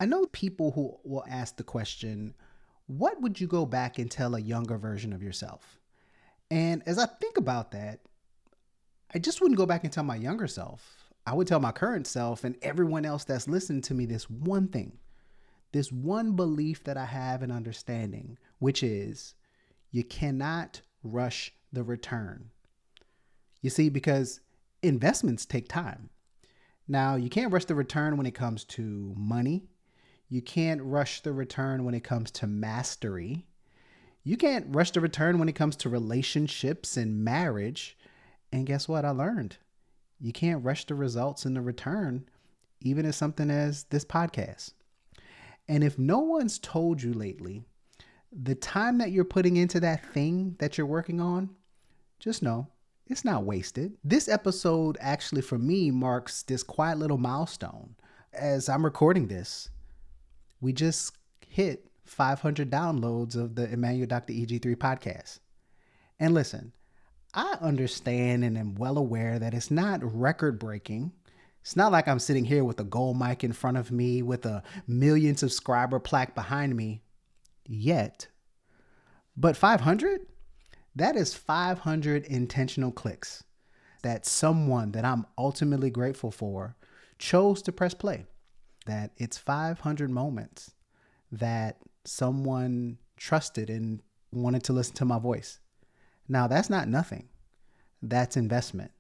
I know people who will ask the question, what would you go back and tell a younger version of yourself? And as I think about that, I just wouldn't go back and tell my younger self. I would tell my current self and everyone else that's listening to me this one thing, this one belief that I have and understanding, which is you cannot rush the return. You see, because investments take time. Now, you can't rush the return when it comes to money. You can't rush the return when it comes to mastery. You can't rush the return when it comes to relationships and marriage. And guess what? I learned you can't rush the results in the return, even as something as this podcast. And if no one's told you lately, the time that you're putting into that thing that you're working on, just know it's not wasted. This episode actually, for me, marks this quiet little milestone. As I'm recording this, we just hit 500 downloads of the Emmanuel Dr. EG3 podcast. And listen, I understand and am well aware that it's not record breaking. It's not like I'm sitting here with a gold mic in front of me with a million subscriber plaque behind me yet. But 500? That is 500 intentional clicks that someone that I'm ultimately grateful for chose to press play. That it's 500 moments that someone trusted and wanted to listen to my voice. Now, that's not nothing. That's investment.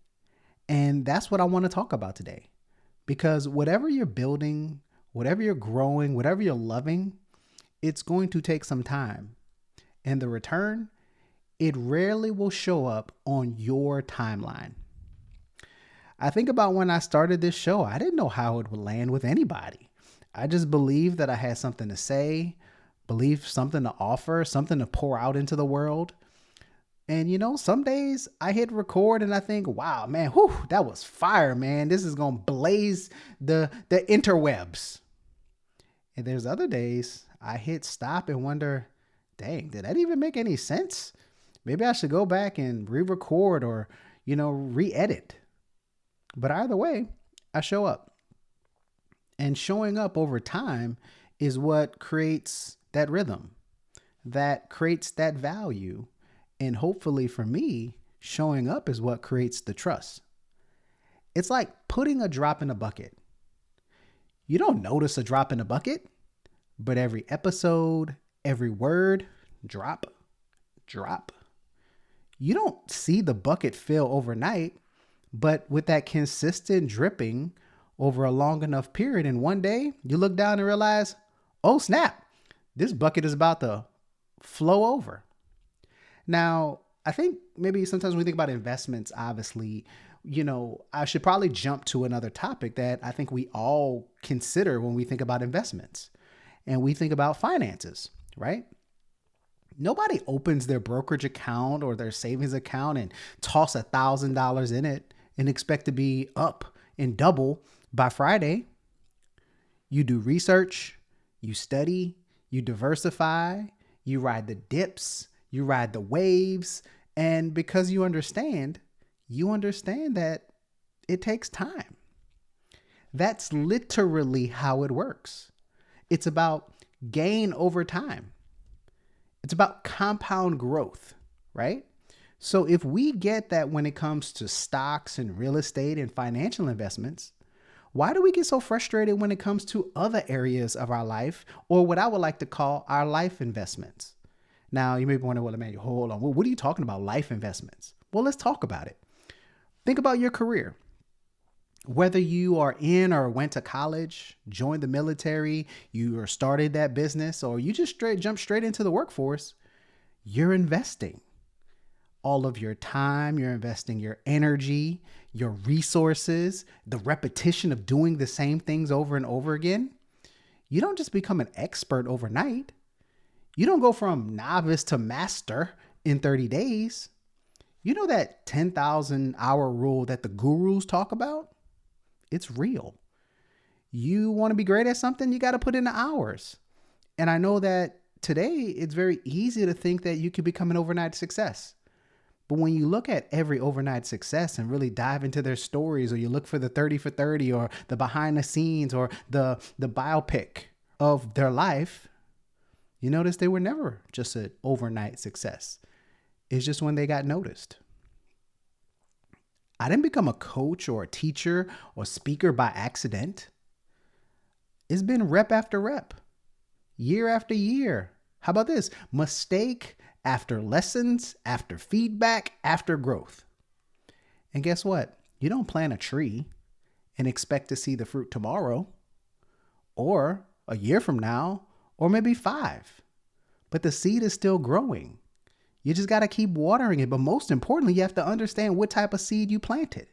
And that's what I want to talk about today. Because whatever you're building, whatever you're growing, whatever you're loving, it's going to take some time. And the return, it rarely will show up on your timeline. I think about when I started this show, I didn't know how it would land with anybody. I just believed that I had something to say, believed something to offer, something to pour out into the world. And some days I hit record and I think, wow, man, whew, that was fire, man. This is going to blaze the interwebs. And there's other days I hit stop and wonder, dang, did that even make any sense? Maybe I should go back and re-record or, re-edit. But either way, I show up. And showing up over time is what creates that rhythm, that creates that value. And hopefully for me, showing up is what creates the trust. It's like putting a drop in a bucket. You don't notice a drop in a bucket, but every episode, every word, drop. You don't see the bucket fill overnight, but with that consistent dripping over a long enough period, and one day you look down and realize, oh snap, this bucket is about to flow over. Now, I think maybe sometimes when we think about investments, obviously, I should probably jump to another topic that I think we all consider when we think about investments and we think about finances, right? Nobody opens their brokerage account or their savings account and toss $1,000 in it and expect to be up and double by Friday. You do research, you study, you diversify, you ride the dips, you ride the waves. And because you understand that it takes time. That's literally how it works. It's about gain over time. It's about compound growth, right? So if we get that when it comes to stocks and real estate and financial investments, why do we get so frustrated when it comes to other areas of our life, or what I would like to call our life investments? Now, you may be wondering, well, Emmanuel, hold on. What are you talking about, life investments? Well, let's talk about it. Think about your career. Whether you are in or went to college, joined the military, you started that business, or you just jump straight into the workforce, you're investing all of your time, you're investing your energy, your resources, the repetition of doing the same things over and over again. You don't just become an expert overnight. You don't go from novice to master in 30 days. You know that 10,000 hour rule that the gurus talk about? It's real. You want to be great at something, you got to put in the hours. And I know that today it's very easy to think that you could become an overnight success. But when you look at every overnight success and really dive into their stories, or you look for the 30 for 30 or the behind the scenes or the biopic, of their life, you notice they were never just an overnight success. It's just when they got noticed. I didn't become a coach or a teacher or speaker by accident. It's been rep after rep, year after year. How about this? Mistake after lessons, after feedback, after growth. And guess what? You don't plant a tree and expect to see the fruit tomorrow or a year from now or maybe 5. But the seed is still growing. You just got to keep watering it. But most importantly, you have to understand what type of seed you planted.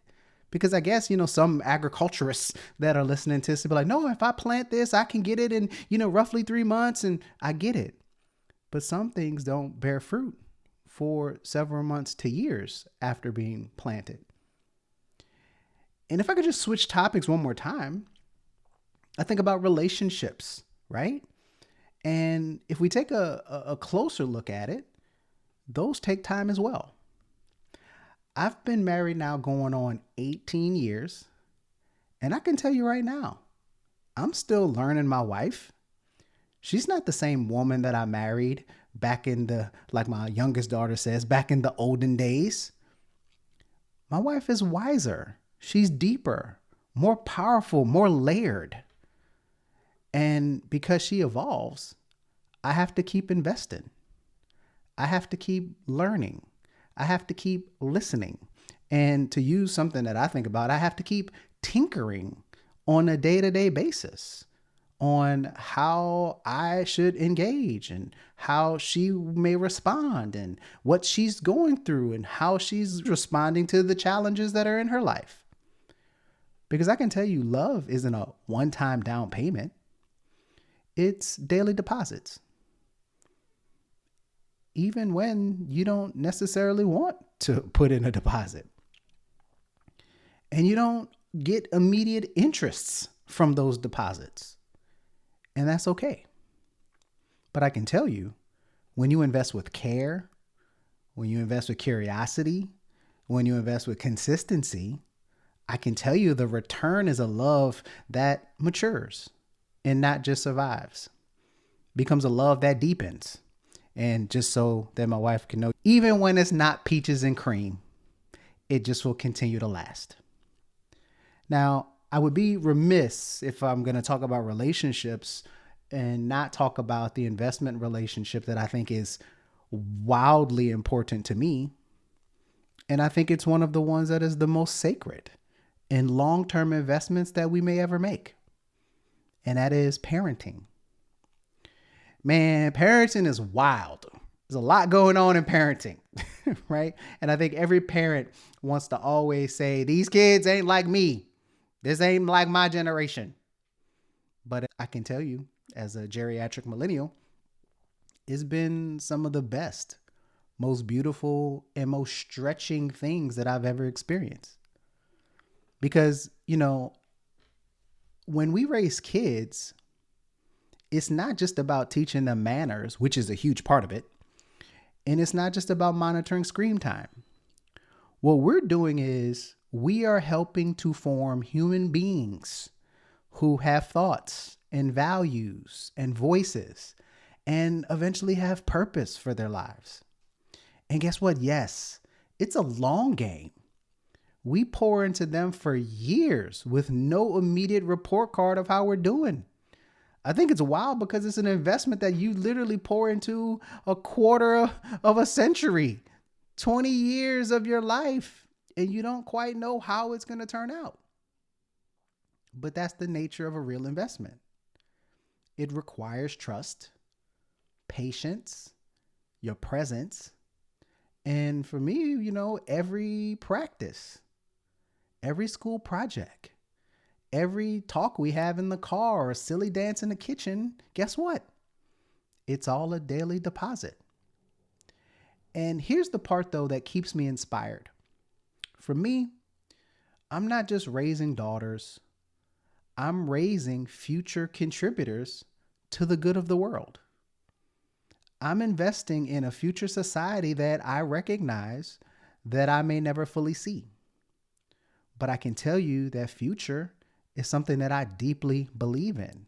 Because I guess, some agriculturists that are listening to this will be like, no, if I plant this, I can get it in, roughly 3 months. And I get it. But some things don't bear fruit for several months to years after being planted. And if I could just switch topics one more time, I think about relationships, right? And if we take a closer look at it, those take time as well. I've been married now going on 18 years. And I can tell you right now, I'm still learning my wife. She's not the same woman that I married back in like my youngest daughter says, back in the olden days. My wife is wiser. She's deeper, more powerful, more layered. And because she evolves, I have to keep investing. I have to keep learning. I have to keep listening. And to use something that I think about, I have to keep tinkering on a day-to-day basis on how I should engage and how she may respond and what she's going through and how she's responding to the challenges that are in her life. Because I can tell you, love isn't a one-time down payment. It's daily deposits. Even when you don't necessarily want to put in a deposit. And you don't get immediate interests from those deposits. And that's okay. But I can tell you, when you invest with care, when you invest with curiosity, when you invest with consistency, I can tell you the return is a love that matures and not just survives. Becomes a love that deepens. And just so that my wife can know, even when it's not peaches and cream, it just will continue to last. Now, I would be remiss if I'm going to talk about relationships and not talk about the investment relationship that I think is wildly important to me. And I think it's one of the ones that is the most sacred in long-term investments that we may ever make. And that is parenting. Man, parenting is wild. There's a lot going on in parenting, right? And I think every parent wants to always say, these kids ain't like me. This ain't like my generation. But I can tell you, as a geriatric millennial, it's been some of the best, most beautiful, and most stretching things that I've ever experienced. Because, when we raise kids, it's not just about teaching them manners, which is a huge part of it. And it's not just about monitoring screen time. What we're doing is we are helping to form human beings who have thoughts and values and voices and eventually have purpose for their lives. And guess what? Yes, it's a long game. We pour into them for years with no immediate report card of how we're doing. I think it's wild because it's an investment that you literally pour into a quarter of a century, 20 years of your life, and you don't quite know how it's going to turn out. But that's the nature of a real investment. It requires trust, patience, your presence, and for me, every practice, every school project, every talk we have in the car or a silly dance in the kitchen, guess what? It's all a daily deposit. And here's the part, though, that keeps me inspired. For me, I'm not just raising daughters. I'm raising future contributors to the good of the world. I'm investing in a future society that I recognize that I may never fully see. But I can tell you that future is something that I deeply believe in.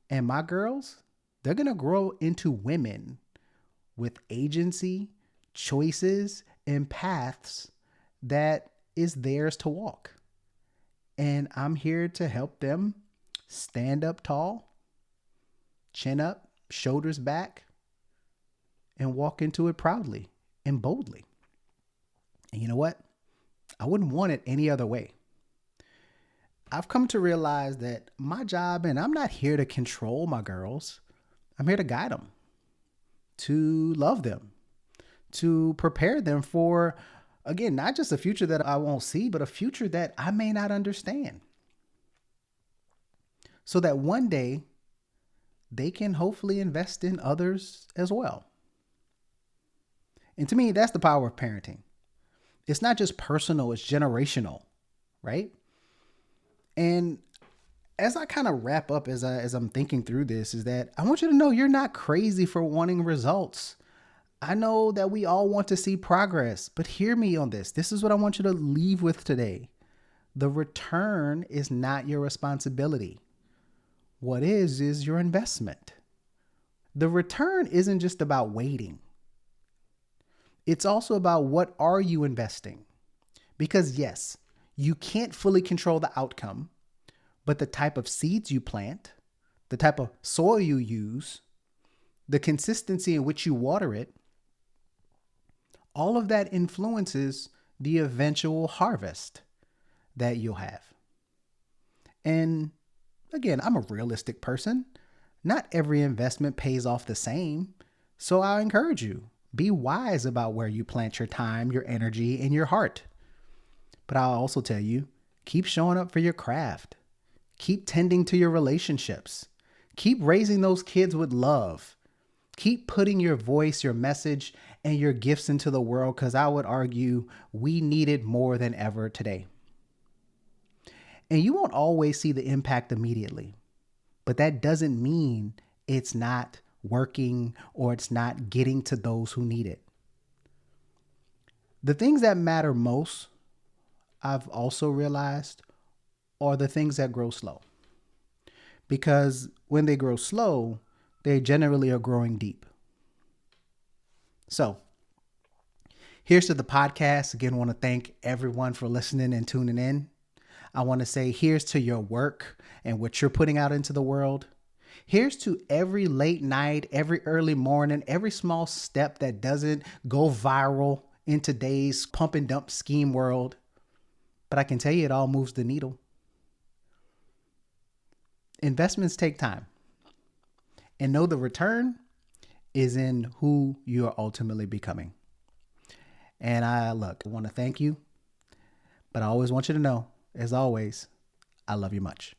And my girls, they're going to grow into women with agency, choices, and paths that is theirs to walk. And I'm here to help them stand up tall, chin up, shoulders back, and walk into it proudly and boldly. And you know what? I wouldn't want it any other way. I've come to realize that my job, and I'm not here to control my girls, I'm here to guide them, to love them, to prepare them for, again, not just a future that I won't see, but a future that I may not understand. So that one day they can hopefully invest in others as well. And to me, that's the power of parenting. It's not just personal, it's generational, right? And as I kind of wrap up, as I'm thinking through this, is that I want you to know you're not crazy for wanting results. I know that we all want to see progress, but hear me on this. This is what I want you to leave with today. The return is not your responsibility. What is your investment. The return isn't just about waiting. It's also about what are you investing? Because yes, you can't fully control the outcome, but the type of seeds you plant, the type of soil you use, the consistency in which you water it, all of that influences the eventual harvest that you'll have. And again, I'm a realistic person. Not every investment pays off the same. So I encourage you, be wise about where you plant your time, your energy, and your heart. But I'll also tell you, keep showing up for your craft. Keep tending to your relationships. Keep raising those kids with love. Keep putting your voice, your message, and your gifts into the world, because I would argue we need it more than ever today. And you won't always see the impact immediately, but that doesn't mean it's not working or it's not getting to those who need it. The things that matter most, I've also realized, are the things that grow slow. Because when they grow slow, they generally are growing deep. So, here's to the podcast. Again, I want to thank everyone for listening and tuning in. I want to say here's to your work and what you're putting out into the world. Here's to every late night, every early morning, every small step that doesn't go viral in today's pump and dump scheme world. But I can tell you it all moves the needle. Investments take time. And know the return is in who you are ultimately becoming. And I want to thank you. But I always want you to know, as always, I love you much.